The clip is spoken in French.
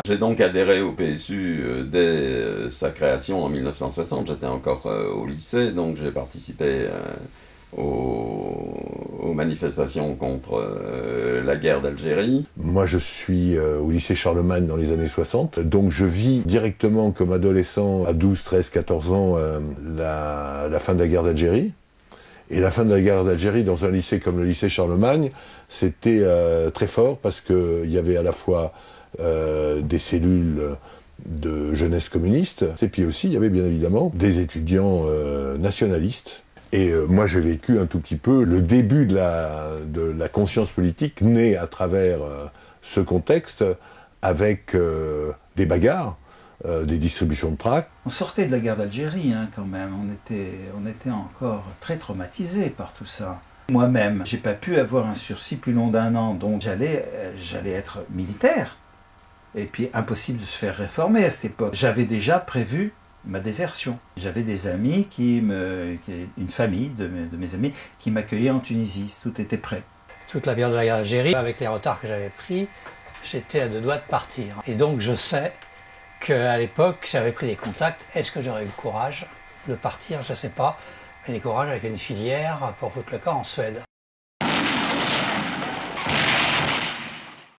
J'ai donc adhéré au PSU dès sa création en 1960. J'étais encore au lycée, donc j'ai participé aux manifestations contre la guerre d'Algérie. Moi, je suis au lycée Charlemagne dans les années 60, donc je vis directement comme adolescent à 12, 13, 14 ans la fin de la guerre d'Algérie. Et la fin de la guerre d'Algérie dans un lycée comme le lycée Charlemagne, c'était très fort parce qu'il y avait à la fois des cellules de jeunesse communiste, et puis aussi il y avait bien évidemment des étudiants nationalistes. Et moi j'ai vécu un tout petit peu le début de la conscience politique née à travers ce contexte avec des bagarres, des distributions de tracts. On sortait de la guerre d'Algérie quand même, on était encore très traumatisés par tout ça. Moi-même, j'ai pas pu avoir un sursis plus long d'1 an, donc j'allais être militaire. Et puis impossible de se faire réformer à cette époque. J'avais déjà prévu ma désertion. J'avais des amis une famille de mes amis qui m'accueillaient en Tunisie, tout était prêt. Toute la période de la guerre d'Algérie, avec les retards que j'avais pris, j'étais à 2 doigts de partir. Et donc je sais qu'à l'époque, j'avais pris des contacts. Est-ce que j'aurais eu le courage de partir? Je ne sais pas. Mais des courage avec une filière pour foutre le camp en Suède.